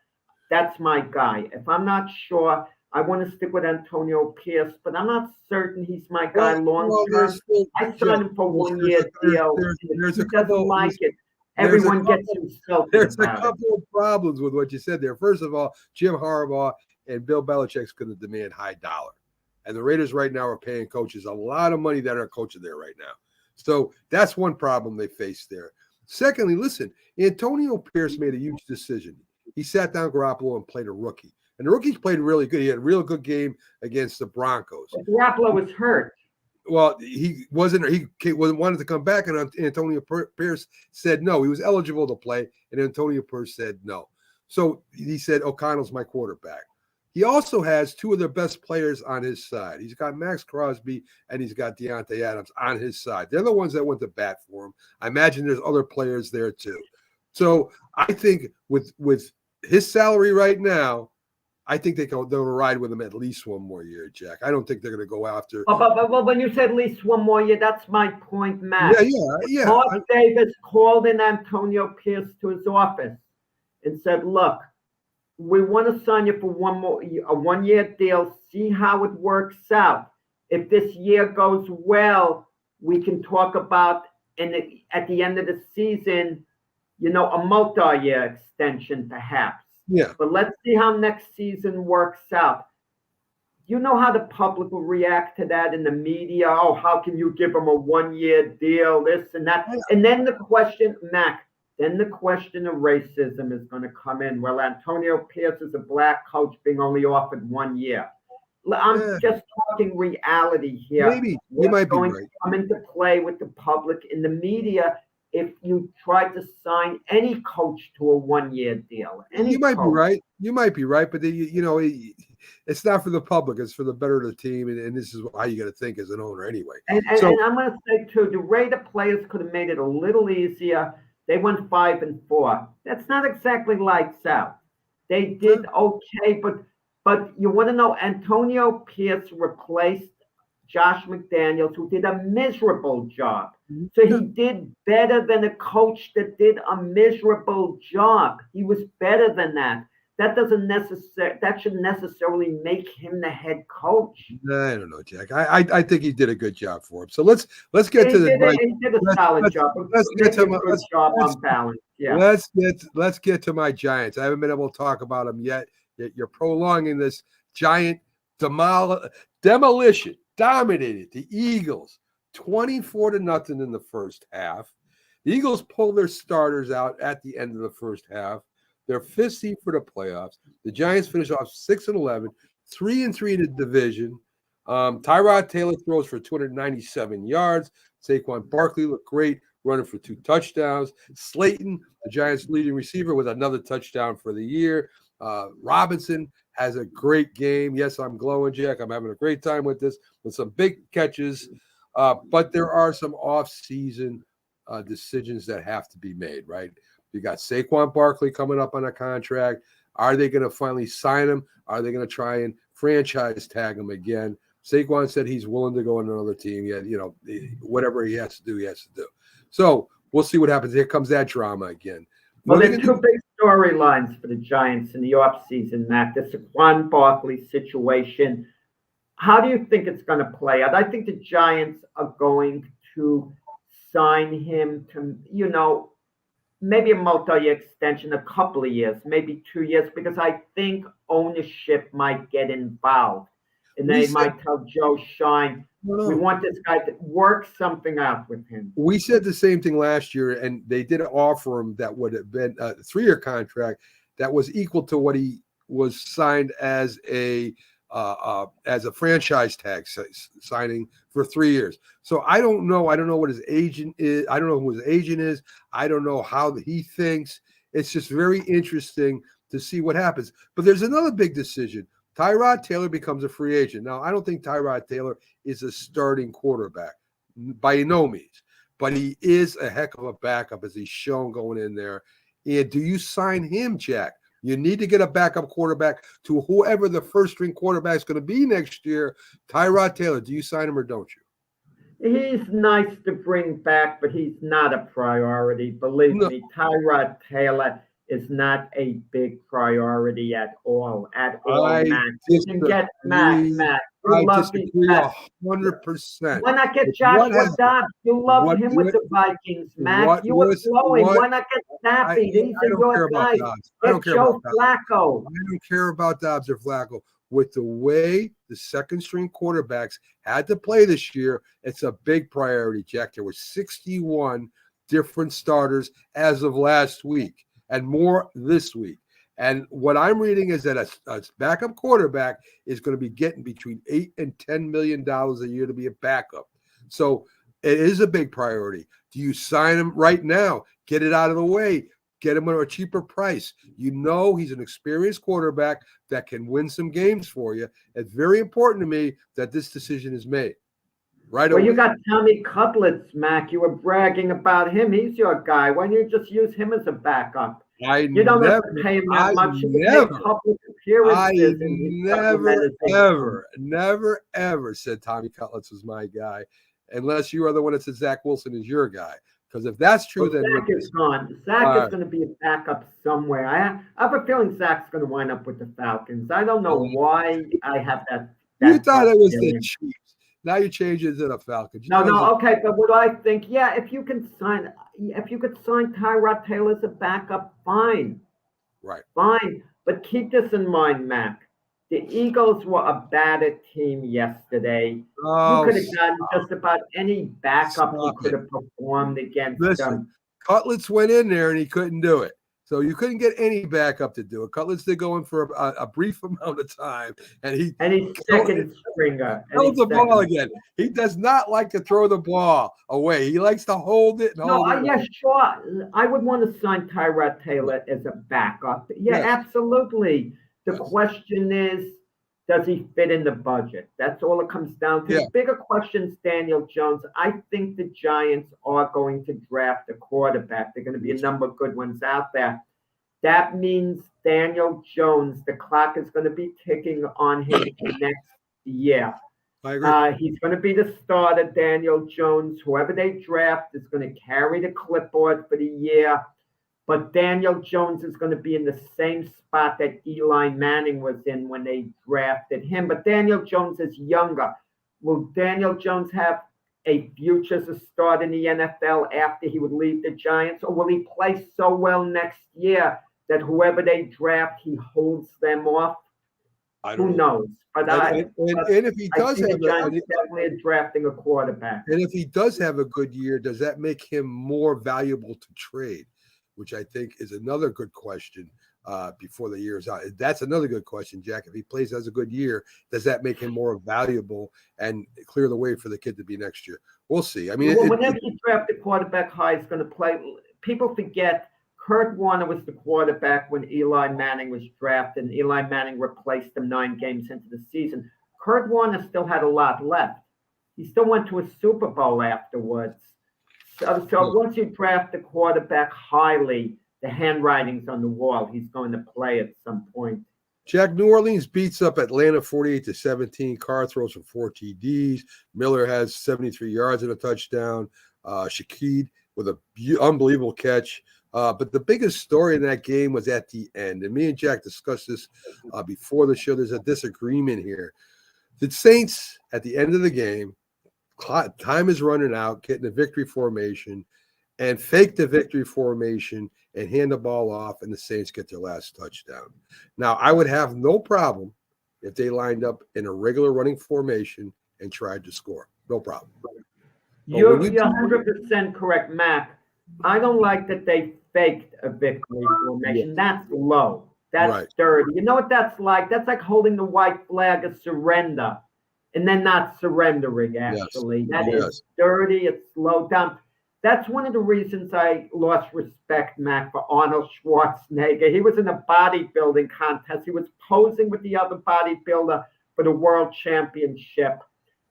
that's my guy. If I'm not sure, I want to stick with Antonio Pierce, but I'm not certain he's my guy long term. I signed him for 1 year deal. If he doesn't like it, everyone gets himself. There's a couple of problems with what you said there. First of all, Jim Harbaugh and Bill Belichick's going to demand high dollar. And the Raiders right now are paying coaches a lot of money that are coaching there right now. So that's one problem they face there. Secondly, listen, Antonio Pierce made a huge decision. He sat down Garoppolo and played a rookie. And the rookie played really good. He had a real good game against the Broncos. Garoppolo was hurt. Well, he wasn't wanted to come back, and Antonio Pierce said no. He was eligible to play, and Antonio Pierce said no. So he said, O'Connell's my quarterback. He also has two of their best players on his side. He's got Max Crosby and he's got Deontay Adams on his side. They're the ones that went to bat for him. I imagine there's other players there too. So I think with his salary right now, I think they'll ride with him at least 1 more year, Jack. I don't think they're going to go after. But when you said at least 1 more year, that's my point, Matt. Yeah. Mark Davis called in Antonio Pierce to his office and said, look, we want to sign you for a 1 year deal, see how it works out. If this year goes well, we can talk about at the end of the season, a multi-year extension perhaps. Yeah. But let's see how next season works out. You know how the public will react to that in the media. Oh, how can you give them a 1 year deal, this and that? And then the question, Mac, then the question of racism is going to come in. Well, Antonio Pierce is a black coach being only offered 1 year. I'm just talking reality here. Maybe you might be right. To come into play with the public in the media if you try to sign any coach to a 1 year deal. You might be right. You might be right, but it's not for the public. It's for the better of the team, and this is how you got to think as an owner anyway. And I'm going to say too, the Raider players could have made it a little easier. They went 5-4. That's not exactly lights out. They did okay, but you want to know, Antonio Pierce replaced Josh McDaniels, who did a miserable job. So he did better than a coach that did a miserable job. He was better than that. That shouldn't necessarily make him the head coach. I don't know, Jack. I think he did a good job for him. So let's get to He the did a solid job. let's get to my good job on balance. Yeah. let's get to my Giants. I haven't been able to talk about them yet. You're prolonging this Giant demolition. Dominated the Eagles 24-0 in the first half. The Eagles pulled their starters out at the end of the first half. They're fifth seed for the playoffs. The Giants finish off 6-11, 3-3 in the division. Tyrod Taylor throws for 297 yards. Saquon Barkley looked great, running for 2 touchdowns. Slayton, the Giants' leading receiver, with another touchdown for the year. Robinson has a great game. Yes, I'm glowing, Jack. I'm having a great time with this, with some big catches. But there are some off-season decisions that have to be made, right? You got Saquon Barkley coming up on a contract. Are they going to finally sign him? Are they going to try and franchise tag him again? Saquon said he's willing to go on another team. Yet, whatever he has to do, he has to do. So we'll see what happens. Here comes that drama again. Well, there's 2 big storylines for the Giants in the offseason, Matt. The Saquon Barkley situation. How do you think it's going to play out? I think the Giants are going to sign him to, maybe a multi-year extension, a couple of years, maybe 2 years, because I think ownership might get involved. And they might tell Joe Shine, we want this guy to work something out with him. We said the same thing last year, and they did offer him that would have been a 3-year contract that was equal to what he was signed as a franchise tag signing for 3 years. So I don't know. I don't know what his agent is. I don't know who his agent is. I don't know how he thinks. It's just very interesting to see what happens. But there's another big decision. Tyrod Taylor becomes a free agent. Now, I don't think Tyrod Taylor is a starting quarterback by no means, but he is a heck of a backup, as he's shown going in there. And do you sign him, Jack? You need to get a backup quarterback to whoever the first-string quarterback is going to be next year. Tyrod Taylor, do you sign him or don't you? He's nice to bring back, but he's not a priority. Believe me, Tyrod Taylor is not a big priority at all, Matt. You can get Matt. You love these 100%. Why not get Joshua Dobbs? You love him with the Vikings, Matt. You were flowing. Why not get Snappy? These are your guys. Get Joe Flacco. I don't care about Dobbs or Flacco. With the way the second-string quarterbacks had to play this year, it's a big priority, Jack. There were 61 different starters as of last week, and more this week. And what I'm reading is that a backup quarterback is going to be getting between $8 and $10 million a year to be a backup. So it is a big priority. Do you sign him right now? Get it out of the way. Get him at a cheaper price. He's an experienced quarterback that can win some games for you. It's very important to me that this decision is made. Right away. You got Tommy Cutlets, Mac. You were bragging about him. He's your guy. Why don't you just use him as a backup? You don't have to pay him that much. Never, ever said Tommy Cutlets was my guy, unless you are the one that said Zach Wilson is your guy. Because if that's true, then Zach is gone. Zach is going to be a backup somewhere. I have a feeling Zach's going to wind up with the Falcons. I don't know why I have that. You thought it was the Chiefs. Now you change it to the Falcons. Okay, but what I think, if you could sign Tyrod Taylor as a backup, fine. Right. Fine. But keep this in mind, Mac. The Eagles were a battered team yesterday. You could have gotten just about any backup who could have performed against them. Cutlets went in there and he couldn't do it. So you couldn't get any backup to do it. Cutlets did go in for a brief amount of time, and he's second stringer. Held the ball again. He does not like to throw the ball away. He likes to hold it. Sure. I would want to sign Tyrod Taylor as a backup. Yes. Absolutely. The question is, does he fit in the budget? That's all it comes down to. The bigger questions, Daniel Jones. I think the Giants are going to draft a quarterback. They're going to be a number of good ones out there. That means Daniel Jones, the clock is going to be ticking on him next year. I agree. He's going to be the starter, Daniel Jones. Whoever they draft is going to carry the clipboard for the year. But Daniel Jones is going to be in the same spot that Eli Manning was in when they drafted him. But Daniel Jones is younger. Will Daniel Jones have a future as a start in the NFL after he would leave the Giants? Or will he play so well next year that whoever they draft, he holds them off? Who knows? But and if he does see have the Giants definitely drafting a quarterback. and if he does have a good year, does that make him more valuable to trade? Which I think is another good question before the year is out. That's another good question, Jack. If he plays as a good year, does that make him more valuable and clear the way for the kid to be next year? We'll see. I mean, whenever you draft a quarterback high, he's going to play. People forget Kurt Warner was the quarterback when Eli Manning was drafted, and Eli Manning replaced him 9 games into the season. Kurt Warner still had a lot left. He still went to a Super Bowl afterwards. So once you draft a quarterback highly, the handwriting's on the wall. He's going to play at some point. Jack, New Orleans beats up Atlanta 48-17. Carr throws for 4 TDs. Miller has 73 yards and a touchdown. Shaquille with an unbelievable catch. But the biggest story in that game was at the end. And me and Jack discussed this before the show. There's a disagreement here. The Saints, at the end of the game, time is running out, getting the victory formation, and fake the victory formation and hand the ball off, and the Saints get their last touchdown. Now, I would have no problem if they lined up in a regular running formation and tried to score. No problem. You're 100% correct, Mac. I don't like that they faked a victory formation. That's low. That's dirty. You know what that's like? That's like holding the white flag of surrender and then not surrendering, actually. That is dirty. It's low down. That's one of the reasons I lost respect, Mac, for Arnold Schwarzenegger. He was in a bodybuilding contest. He was posing with the other bodybuilder for the world championship.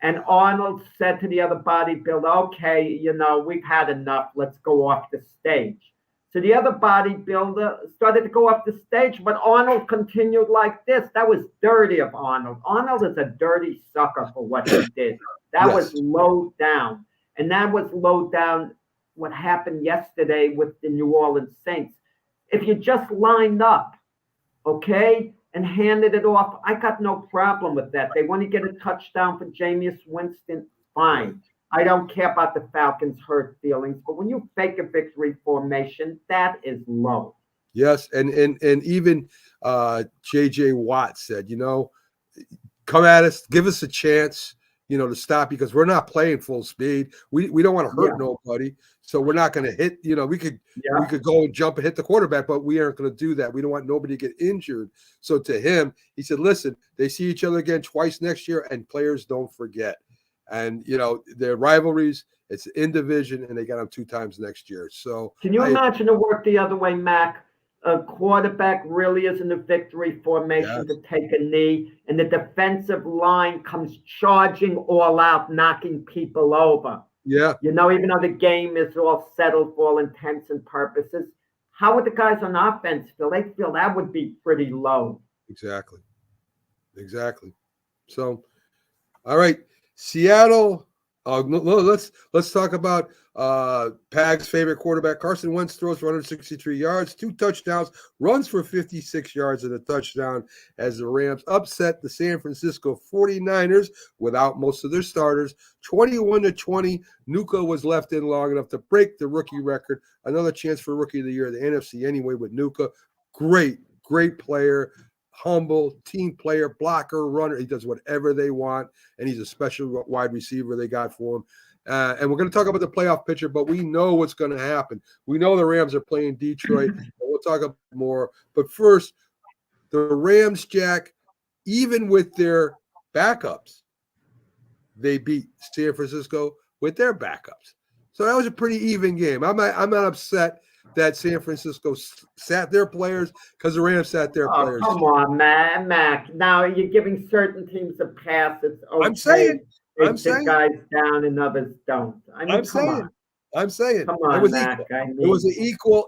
And Arnold said to the other bodybuilder, okay, we've had enough. Let's go off the stage. So the other bodybuilder started to go off the stage, but Arnold continued like this. That was dirty of Arnold. Arnold is a dirty sucker for what he did. That was low down. And that was low down what happened yesterday with the New Orleans Saints. If you just lined up, okay, and handed it off, I got no problem with that. They want to get a touchdown for Jameis Winston, fine. I don't care about the Falcons' hurt feelings, but when you fake a victory formation, that is low. Yes, and even J.J. Watt said, come at us, give us a chance, to stop, because we're not playing full speed. We don't want to hurt nobody, so we're not going to hit. We could go and jump and hit the quarterback, but we aren't going to do that. We don't want nobody to get injured. So to him, he said, listen, they see each other again twice next year, and players don't forget. And, their rivalries, it's in division, and they got them 2 times next year. So can you imagine it work the other way, Mac? A quarterback really is in a victory formation to take a knee, and the defensive line comes charging all out, knocking people over. Yeah. Even though the game is all settled for all intents and purposes, how would the guys on offense feel? They feel that would be pretty low. Exactly. So, all right. Seattle. Let's talk about Pag's favorite quarterback. Carson Wentz throws for 163 yards, 2 touchdowns, runs for 56 yards and a touchdown as the Rams upset the San Francisco 49ers without most of their starters. 21-20. Nuka was left in long enough to break the rookie record. Another chance for Rookie of the Year, the NFC anyway, with Nuka. Great player. Humble, team player, blocker, runner. He does whatever they want, and he's a special wide receiver they got for him. And we're going to talk about the playoff picture, but we know what's going to happen. We know the Rams are playing Detroit, and we'll talk about more. But first, the Rams, Jack, even with their backups, they beat San Francisco with their backups. So that was a pretty even game. I'm not upset that San Francisco sat their players because the Rams sat their players. Come on, man, Mac. Now you're giving certain teams a pass. It's okay. I'm saying guys down and others don't. I'm saying. Come on, it was Mac. equal. It was an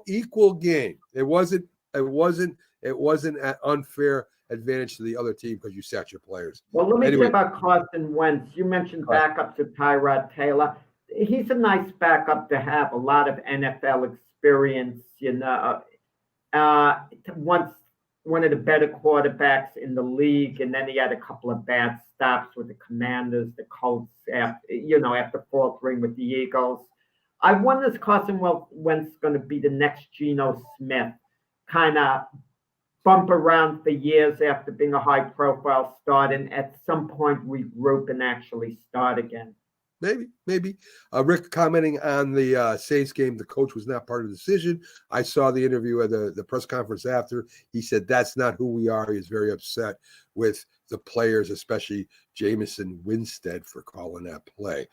equal game. It wasn't It wasn't an unfair advantage to the other team because you sat your players. Well, let me Anyway. say about Carson Wentz. You mentioned Right. backup to Tyrod Taylor. He's a nice backup to have. A lot of NFL experience. Once one of the better quarterbacks in the league, and then he had a couple of bad stops with the Commanders, the Colts, after faltering with the Eagles. I wonder if Carson Wentz going to be the next Geno Smith, kind of bump around for years after being a high-profile start, and at some point regroup and actually start again. Maybe. Rick commenting on the Saints game, the coach was not part of the decision. I saw the interview at the press conference after. He said that's not who we are. He's very upset with the players, especially Jameson Winstead, for calling that play.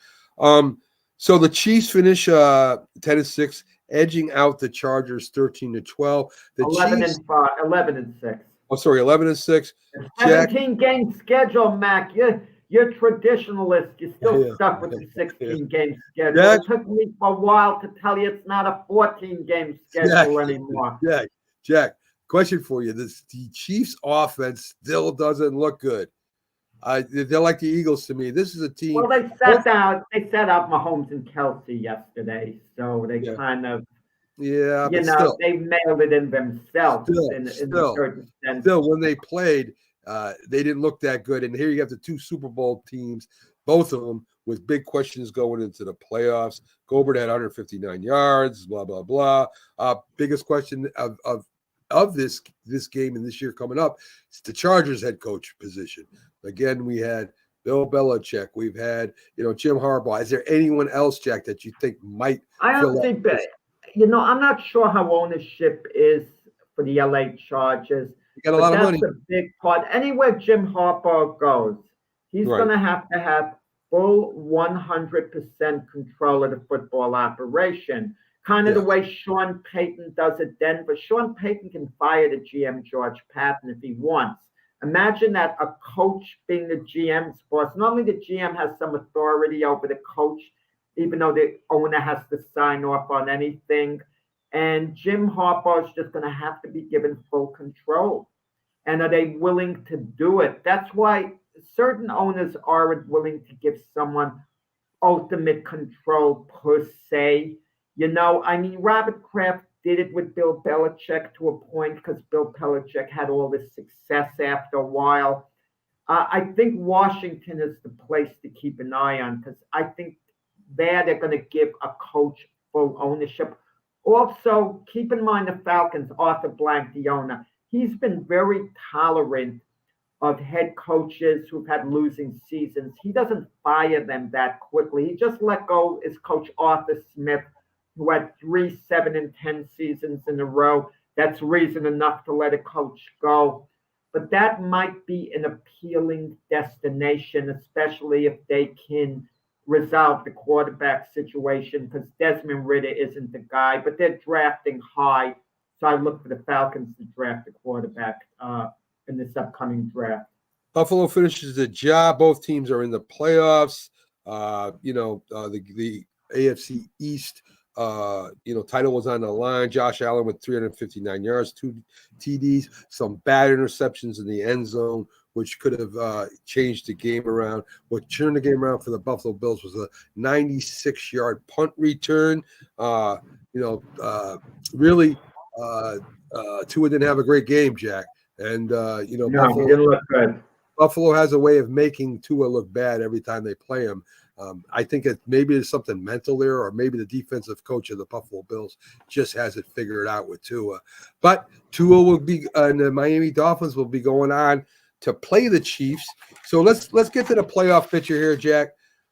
So the Chiefs finish 10-6, edging out the Chargers 13-12. The 11-6. Oh, sorry, 11-6. 17-game schedule, Mac. You're traditionalist. You're still stuck with the 16-game schedule. Jack, it took me a while to tell you it's not a 14-game schedule anymore. Jack, question for you. The Chiefs offense still doesn't look good. They're like the Eagles to me. This is a team. Well, they set out Mahomes and Kelsey yesterday, so they kind of, still, they mailed it in themselves in a certain sense. Still, when they played, they didn't look that good. And here you have the two Super Bowl teams, both of them with big questions going into the playoffs. Gobert had 159 yards, blah, blah, blah. Biggest question of this game and this year coming up is the Chargers head coach position. Again, we had Bill Belichick. We've had, Jim Harbaugh. Is there anyone else, Jack, that you think might? I don't think that. I'm not sure how ownership is for the LA Chargers. You got a lot of money. That's a big part. Anywhere Jim Harbaugh goes, he's going to have full 100% control of the football operation. Kind of the way Sean Payton does at Denver. Sean Payton can fire the GM George Patton if he wants. Imagine that a coach being the GM's boss. Normally the GM has some authority over the coach, even though the owner has to sign off on anything. And Jim Harbaugh is just going to have to be given full control. And are they willing to do it? That's why certain owners aren't willing to give someone ultimate control per se. Robert Kraft did it with Bill Belichick to a point because Bill Belichick had all this success after a while. I think Washington is the place to keep an eye on because I think they're going to give a coach full ownership. Also, keep in mind the Falcons, Arthur Blank, the owner, he's been very tolerant of head coaches who've had losing seasons. He doesn't fire them that quickly. He just let go his coach Arthur Smith, who had 3 7-10 seasons in a row. That's reason enough to let a coach go. But that might be an appealing destination, especially if they can resolve the quarterback situation, because Desmond Ridder isn't the guy, but they're drafting high. So I look for the Falcons to draft a quarterback in this upcoming draft. Buffalo finishes the job. Both teams are in the playoffs. The AFC East, title was on the line. Josh Allen with 359 yards, 2 TDs, some bad interceptions in the end zone, which could have changed the game around. What turned the game around for the Buffalo Bills was a 96-yard punt return. Really, Tua didn't have a great game, Jack. And, Buffalo didn't look good. Buffalo has a way of making Tua look bad every time they play him. I think maybe there's something mental there, or maybe the defensive coach of the Buffalo Bills just has it figured out with Tua. But Tua will be, and the Miami Dolphins will be going on to play the Chiefs. So let's get to the playoff picture here, Jack.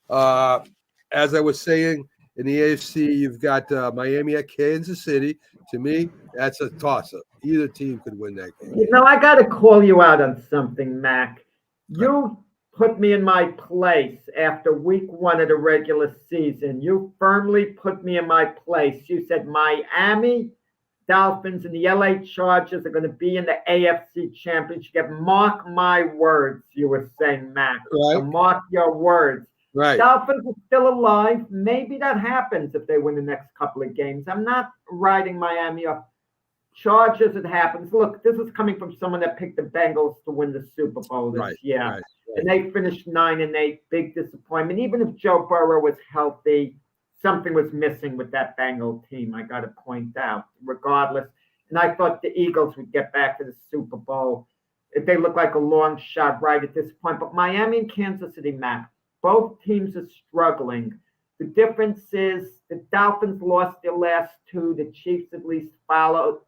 As I was saying, in the AFC, you've got Miami at Kansas City. To me, that's a toss-up. Either team could win that game. I got to call you out on something, Mac. You put me in my place after week 1 of the regular season. You firmly put me in my place. You said Miami Dolphins and the LA Chargers are going to be in the AFC Championship. Mark my words, you were saying, Mac. Right. So mark your words. Right. Dolphins are still alive. Maybe that happens if they win the next couple of games. I'm not writing Miami off. Chargers, it happens. Look, this is coming from someone that picked the Bengals to win the Super Bowl this year. Right. And they finished 9-8, big disappointment. Even if Joe Burrow was healthy, something was missing with that Bengal team, I got to point out, regardless. And I thought the Eagles would get back to the Super Bowl. If they look like a long shot right at this point. But Miami and Kansas City, Mac, both teams are struggling. The difference is the Dolphins lost their last two. The Chiefs at least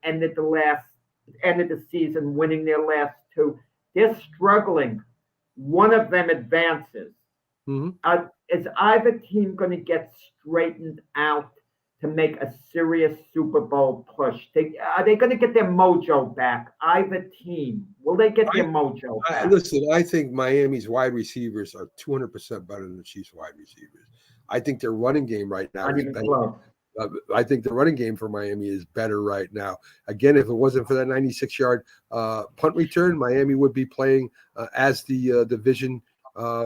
ended the season winning their last two. They're struggling. One of them advances. Mm-hmm. Is either team going to get straightened out to make a serious Super Bowl push? Are they going to get their mojo back? Either team. Will they get their mojo back? Listen, I think Miami's wide receivers are 200% better than the Chiefs' wide receivers. I think their running game right now is better. I think the running game for Miami is better right now. Again, if it wasn't for that 96-yard punt return, Miami would be playing as the division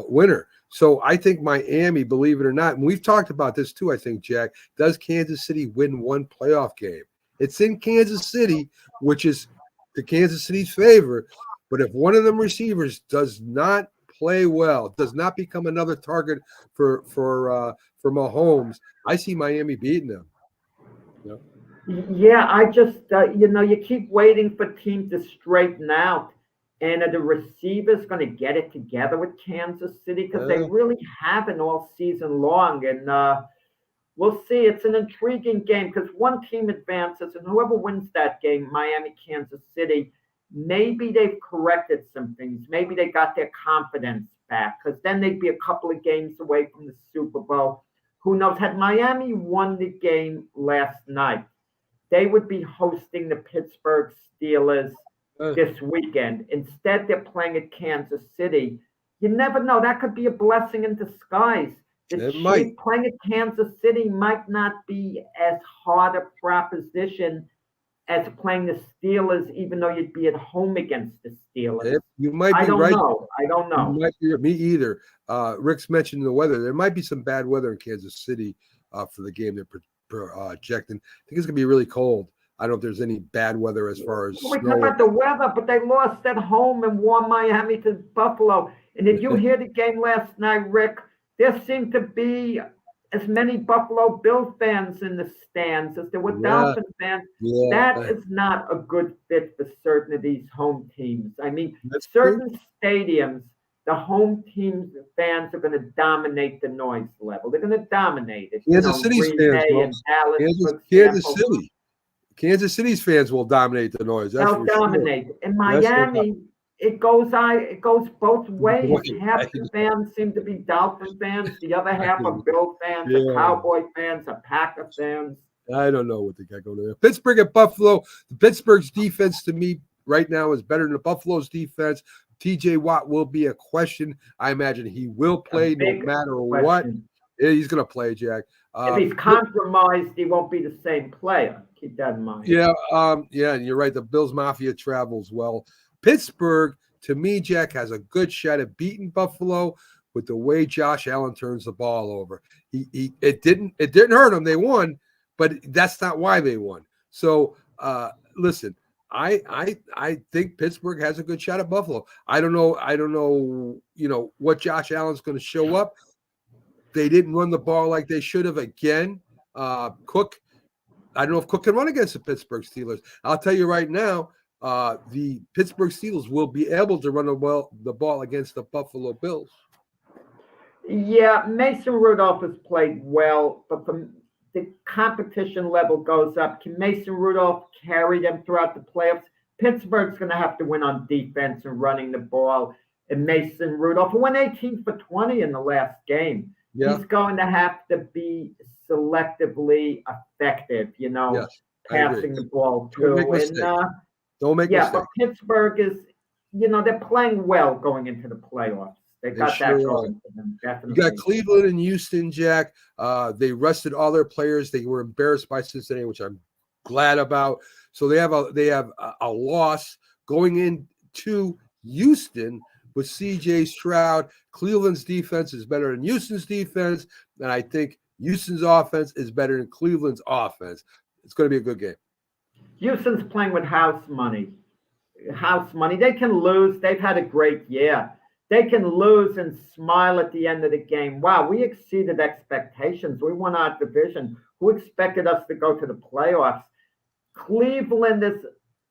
winner. So I think Miami, believe it or not, and we've talked about this too, I think, Jack, does Kansas City win one playoff game? It's in Kansas City, which is to Kansas City's favor. But if one of them receivers does not play well, does not become another target for Mahomes, I see Miami beating them. You know? Yeah, I just you keep waiting for teams to straighten out, and are the receivers going to get it together with Kansas City? Because they really haven't all season long, and we'll see. It's an intriguing game because one team advances, and whoever wins that game, Miami, Kansas City, maybe they've corrected some things. Maybe they got their confidence back because then they'd be a couple of games away from the Super Bowl. Who knows? Had Miami won the game last night, they would be hosting the Pittsburgh Steelers this weekend. Instead, they're playing at Kansas City. You never know. That could be a blessing in disguise. The Chiefs playing at Kansas City might not be as hard a proposition as playing the Steelers, even though you'd be at home against the Steelers. You might be I don't right. know. I don't know. Me either. Rick's mentioned the weather. There might be some bad weather in Kansas City for the game they're projecting. I think it's going to be really cold. I don't know if there's any bad weather as far as We snow. talk about the weather, but they lost at home and won Miami to Buffalo. And did you hear the game last night, Rick? There seemed to be as many Buffalo Bill fans in the stands as there were Dolphin fans. That is not a good fit for certain of these home teams. I mean, certain stadiums, the home teams fans are going to dominate the noise level. They're going to dominate it. Kansas City's fans, Kansas City's fans will dominate the noise. They'll dominate. Sure. In Miami, it goes both ways. Half the fans seem to be Dolphin fans. The other half are Bill fans, are Cowboy fans, are Packer fans. I don't know what they got going on. Pittsburgh at Buffalo. The Pittsburgh's defense to me right now is better than the Buffalo's defense. TJ Watt will be a question. I imagine he will play no matter what. Yeah, he's going to play, Jack. If he's compromised, he won't be the same player. Keep that in mind. Yeah, and you're right. The Bills Mafia travels well. Pittsburgh, to me, Jack, has a good shot at beating Buffalo with the way Josh Allen turns the ball over. It didn't hurt them. They won, but that's not why they won. So listen, I think Pittsburgh has a good shot at Buffalo. I don't know, what Josh Allen's going to show up. They didn't run the ball like they should have again. Cook, I don't know if Cook can run against the Pittsburgh Steelers. I'll tell you right now, the Pittsburgh Steelers will be able to run the ball against the Buffalo Bills. Yeah, Mason Rudolph has played well, but the competition level goes up. Can Mason Rudolph carry them throughout the playoffs? Pittsburgh's going to have to win on defense and running the ball. And Mason Rudolph went 18 for 20 in the last game. Yeah. He's going to have to be selectively effective, passing the ball too. Don't make mistakes. But Pittsburgh is, they're playing well going into the playoffs. They got that going for them, definitely. You got Cleveland and Houston, Jack. They rested all their players. They were embarrassed by Cincinnati, which I'm glad about. So they have a loss going into Houston with C.J. Stroud. Cleveland's defense is better than Houston's defense, and I think Houston's offense is better than Cleveland's offense. It's going to be a good game. Houston's playing with house money. House money. They can lose. They've had a great year. They can lose and smile at the end of the game. Wow, we exceeded expectations. We won our division. Who expected us to go to the playoffs? Cleveland has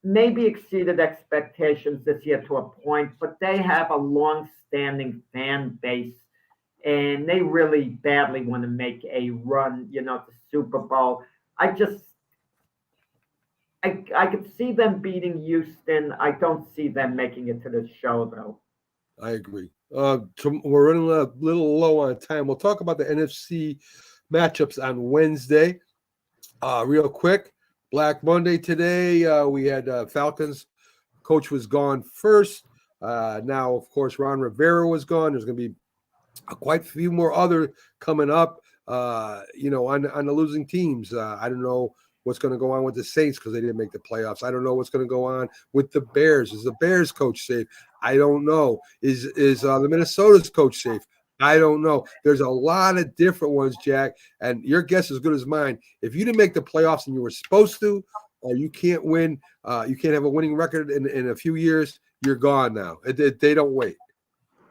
maybe exceeded expectations this year to a point, but they have a long-standing fan base, and they really badly want to make a run, to Super Bowl. I could see them beating Houston. I don't see them making it to the show, though. I agree. We're running a little low on time. We'll talk about the NFC matchups on Wednesday. Real quick, Black Monday today. We had Falcons. Coach was gone first. Now, of course, Ron Rivera was gone. There's going to be quite a few more other coming up, on the losing teams. I don't know what's going to go on with the Saints because they didn't make the playoffs. I don't know what's going to go on with the Bears. Is the Bears coach safe? I don't know. Is the Minnesota's coach safe? I don't know. There's a lot of different ones, Jack, and your guess is as good as mine. If you didn't make the playoffs and you were supposed to, or you can't win, you can't have a winning record in a few years, you're gone now. They don't wait.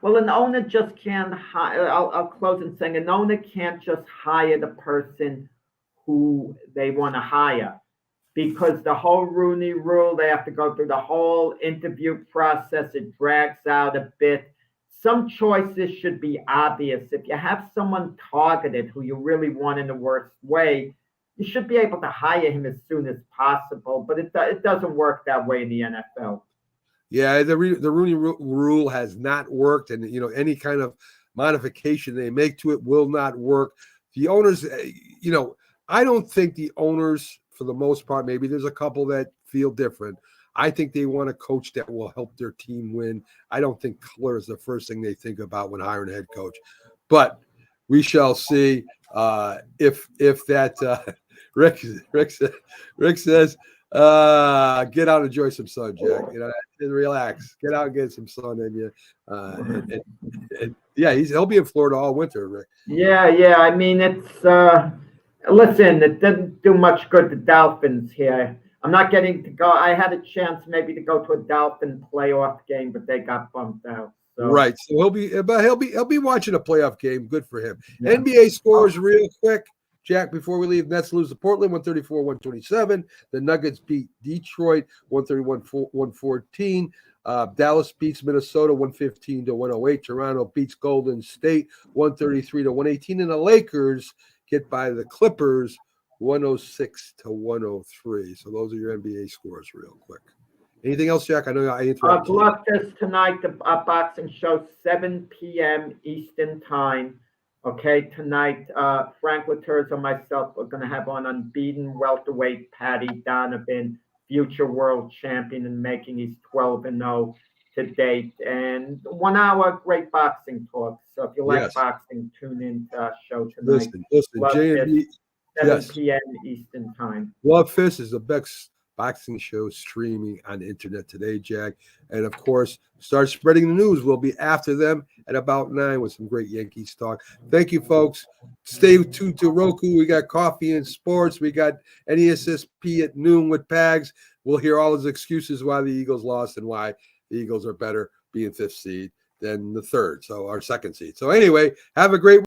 Well, an owner just can't hire. I'll close in saying an owner can't just hire the person who they want to hire, because the whole Rooney Rule, they have to go through the whole interview process. It drags out a bit. Some choices should be obvious. If you have someone targeted who you really want in the worst way, you should be able to hire him as soon as possible. But it doesn't work that way in the NFL. Yeah, the Rooney Rule has not worked, and any kind of modification they make to it will not work. The owners, I don't think the owners, for the most part, maybe there's a couple that feel different. I think they want a coach that will help their team win. I don't think color is the first thing they think about when hiring a head coach, but we shall see if that. Rick says, get out and enjoy some sun, Jack. Relax, get out and get some sun in you. And he'll be in Florida all winter, Rick. Yeah. I mean, it's listen, it didn't do much good to Dolphins here. I'm not getting to go. I had a chance maybe to go to a Dolphin playoff game, but they got bumped out. So. Right. So he'll be watching a playoff game. Good for him. Yeah. NBA scores real quick, Jack, before we leave. Nets lose to Portland 134-127. The Nuggets beat Detroit 131-114. Dallas beats Minnesota 115-108. Toronto beats Golden State 133-118. And the Lakers get by the Clippers 106-103. So those are your NBA scores real quick. Anything else, Jack? I know I interrupted. Block this tonight, the boxing show, 7 p.m. Eastern time. Okay, tonight, Frank Laterza and myself are going to have on unbeaten welterweight Patty Donovan, future world champion and making his 12-0 to date. And 1 hour, great boxing talk. So if you like boxing, tune in to our show tonight. Listen, J&B. 7 p.m. Eastern time. Love Fist is the best boxing show streaming on the internet today, Jack. And of course, start spreading the news. We'll be after them at about 9 with some great Yankees talk. Thank you, folks. Stay tuned to Roku. We got coffee and sports. We got NESSP at noon with Pags. We'll hear all his excuses why the Eagles lost and why the Eagles are better being 5th seed than the 3rd, so our 2nd seed. So anyway, have a great